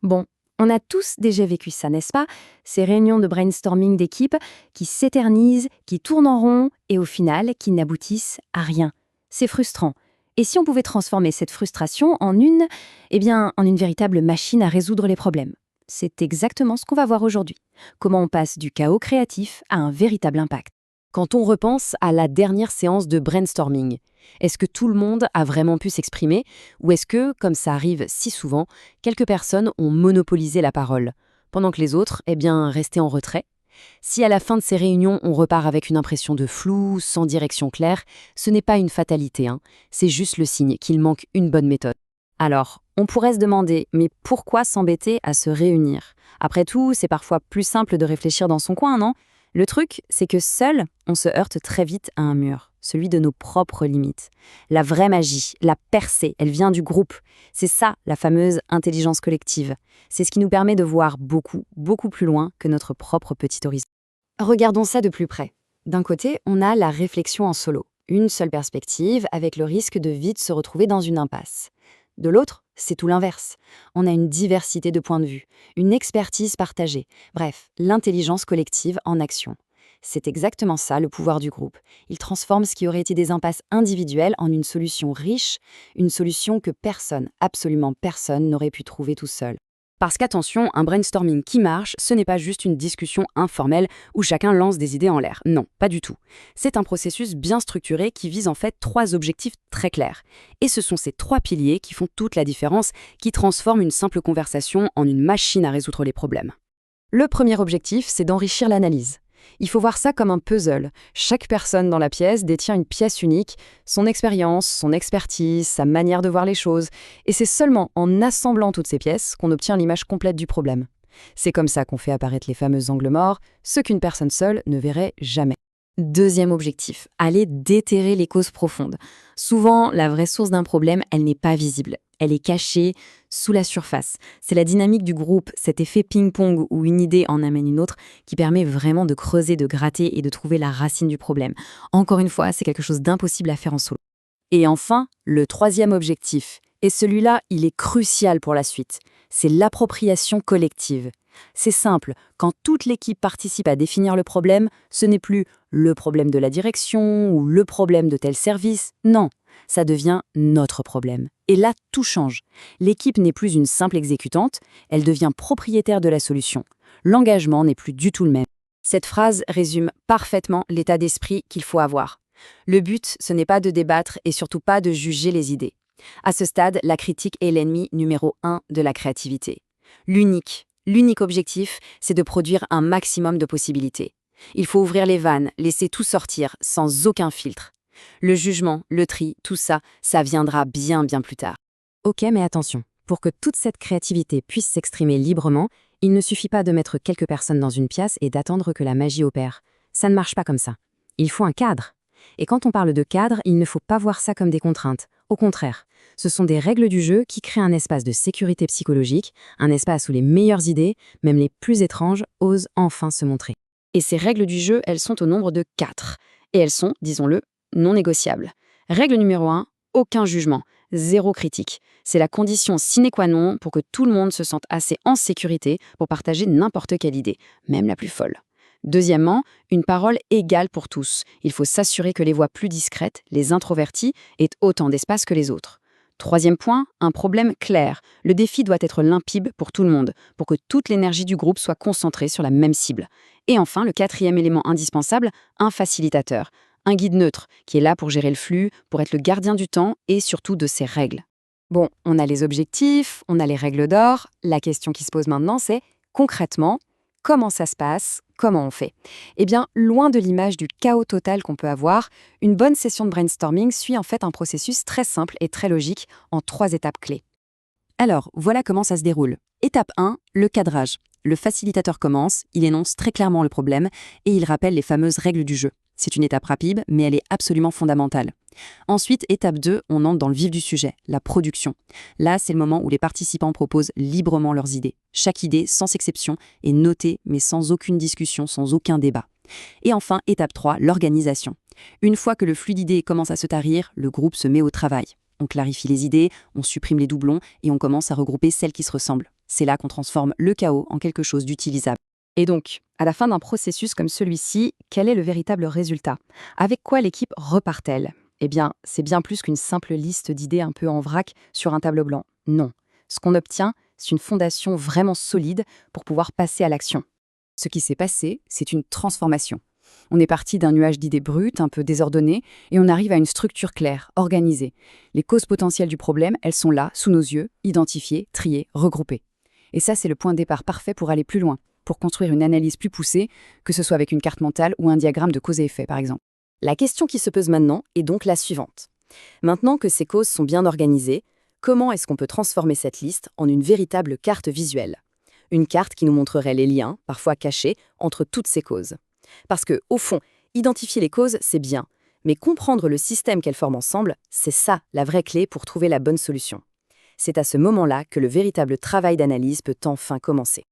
Bon, on a tous déjà vécu ça, n'est-ce pas? Ces réunions de brainstorming d'équipe qui s'éternisent, qui tournent en rond et au final qui n'aboutissent à rien. C'est frustrant. Et si on pouvait transformer cette frustration en une véritable machine à résoudre les problèmes? C'est exactement ce qu'on va voir aujourd'hui. Comment on passe du chaos créatif à un véritable impact. Quand on repense à la dernière séance de brainstorming, est-ce que tout le monde a vraiment pu s'exprimer ou est-ce que, comme ça arrive si souvent, quelques personnes ont monopolisé la parole, pendant que les autres, restaient en retrait? Si à la fin de ces réunions, on repart avec une impression de flou, sans direction claire, ce n'est pas une fatalité, c'est juste le signe qu'il manque une bonne méthode. Alors, on pourrait se demander, mais pourquoi s'embêter à se réunir? Après tout, c'est parfois plus simple de réfléchir dans son coin, non? Le truc, c'est que seul, on se heurte très vite à un mur, celui de nos propres limites. La vraie magie, la percée, elle vient du groupe. C'est ça, la fameuse intelligence collective. C'est ce qui nous permet de voir beaucoup, beaucoup plus loin que notre propre petit horizon. Regardons ça de plus près. D'un côté, on a la réflexion en solo, une seule perspective avec le risque de vite se retrouver dans une impasse. De l'autre, c'est tout l'inverse. On a une diversité de points de vue, une expertise partagée, bref, l'intelligence collective en action. C'est exactement ça le pouvoir du groupe. Il transforme ce qui aurait été des impasses individuelles en une solution riche, une solution que personne, absolument personne, n'aurait pu trouver tout seul. Parce qu'attention, un brainstorming qui marche, ce n'est pas juste une discussion informelle où chacun lance des idées en l'air. Non, pas du tout. C'est un processus bien structuré qui vise en fait 3 objectifs très clairs. Et ce sont ces 3 piliers qui font toute la différence, qui transforment une simple conversation en une machine à résoudre les problèmes. Le premier objectif, c'est d'enrichir l'analyse. Il faut voir ça comme un puzzle. Chaque personne dans la pièce détient une pièce unique, son expérience, son expertise, sa manière de voir les choses. Et c'est seulement en assemblant toutes ces pièces qu'on obtient l'image complète du problème. C'est comme ça qu'on fait apparaître les fameux angles morts, ce qu'une personne seule ne verrait jamais. Deuxième objectif, aller déterrer les causes profondes. Souvent, la vraie source d'un problème, elle n'est pas visible. Elle est cachée sous la surface. C'est la dynamique du groupe, cet effet ping-pong où une idée en amène une autre, qui permet vraiment de creuser, de gratter et de trouver la racine du problème. Encore une fois, c'est quelque chose d'impossible à faire en solo. Et enfin, le troisième objectif. Et celui-là, il est crucial pour la suite. C'est l'appropriation collective. C'est simple, quand toute l'équipe participe à définir le problème, ce n'est plus le problème de la direction ou le problème de tel service. Non, ça devient notre problème. Et là, tout change. L'équipe n'est plus une simple exécutante, elle devient propriétaire de la solution. L'engagement n'est plus du tout le même. Cette phrase résume parfaitement l'état d'esprit qu'il faut avoir. Le but, ce n'est pas de débattre et surtout pas de juger les idées. À ce stade, la critique est l'ennemi numéro 1 de la créativité. L'unique objectif, c'est de produire un maximum de possibilités. Il faut ouvrir les vannes, laisser tout sortir, sans aucun filtre. Le jugement, le tri, tout ça, ça viendra bien plus tard. Ok, mais attention, pour que toute cette créativité puisse s'exprimer librement, il ne suffit pas de mettre quelques personnes dans une pièce et d'attendre que la magie opère. Ça ne marche pas comme ça. Il faut un cadre. Et quand on parle de cadre, il ne faut pas voir ça comme des contraintes. Au contraire, ce sont des règles du jeu qui créent un espace de sécurité psychologique, un espace où les meilleures idées, même les plus étranges, osent enfin se montrer. Et ces règles du jeu, elles sont au nombre de 4. Et elles sont, disons-le, non négociables. Règle numéro 1, aucun jugement, zéro critique. C'est la condition sine qua non pour que tout le monde se sente assez en sécurité pour partager n'importe quelle idée, même la plus folle. Deuxièmement, une parole égale pour tous. Il faut s'assurer que les voix plus discrètes, les introvertis, aient autant d'espace que les autres. Troisième point, un problème clair. Le défi doit être limpide pour tout le monde, pour que toute l'énergie du groupe soit concentrée sur la même cible. Et enfin, le 4e élément indispensable, un facilitateur. Un guide neutre, qui est là pour gérer le flux, pour être le gardien du temps et surtout de ses règles. Bon, on a les objectifs, on a les règles d'or. La question qui se pose maintenant, c'est concrètement, comment ça se passe? Comment on fait? Eh bien, loin de l'image du chaos total qu'on peut avoir, une bonne session de brainstorming suit en fait un processus très simple et très logique en 3 étapes clés. Alors, voilà comment ça se déroule. Étape 1, le cadrage. Le facilitateur commence, il énonce très clairement le problème et il rappelle les fameuses règles du jeu. C'est une étape rapide, mais elle est absolument fondamentale. Ensuite, étape 2, on entre dans le vif du sujet, la production. Là, c'est le moment où les participants proposent librement leurs idées. Chaque idée, sans exception, est notée, mais sans aucune discussion, sans aucun débat. Et enfin, étape 3, l'organisation. Une fois que le flux d'idées commence à se tarir, le groupe se met au travail. On clarifie les idées, on supprime les doublons et on commence à regrouper celles qui se ressemblent. C'est là qu'on transforme le chaos en quelque chose d'utilisable. Et donc, à la fin d'un processus comme celui-ci, quel est le véritable résultat? Avec quoi l'équipe repart-elle? Eh bien, c'est bien plus qu'une simple liste d'idées un peu en vrac sur un tableau blanc. Non. Ce qu'on obtient, c'est une fondation vraiment solide pour pouvoir passer à l'action. Ce qui s'est passé, c'est une transformation. On est parti d'un nuage d'idées brutes, un peu désordonnées, et on arrive à une structure claire, organisée. Les causes potentielles du problème, elles sont là, sous nos yeux, identifiées, triées, regroupées. Et ça, c'est le point de départ parfait pour aller plus loin, pour construire une analyse plus poussée, que ce soit avec une carte mentale ou un diagramme de cause et effet, par exemple. La question qui se pose maintenant est donc la suivante. Maintenant que ces causes sont bien organisées, comment est-ce qu'on peut transformer cette liste en une véritable carte visuelle? Une carte qui nous montrerait les liens, parfois cachés, entre toutes ces causes. Parce que, au fond, identifier les causes, c'est bien, mais comprendre le système qu'elles forment ensemble, c'est ça la vraie clé pour trouver la bonne solution. C'est à ce moment-là que le véritable travail d'analyse peut enfin commencer.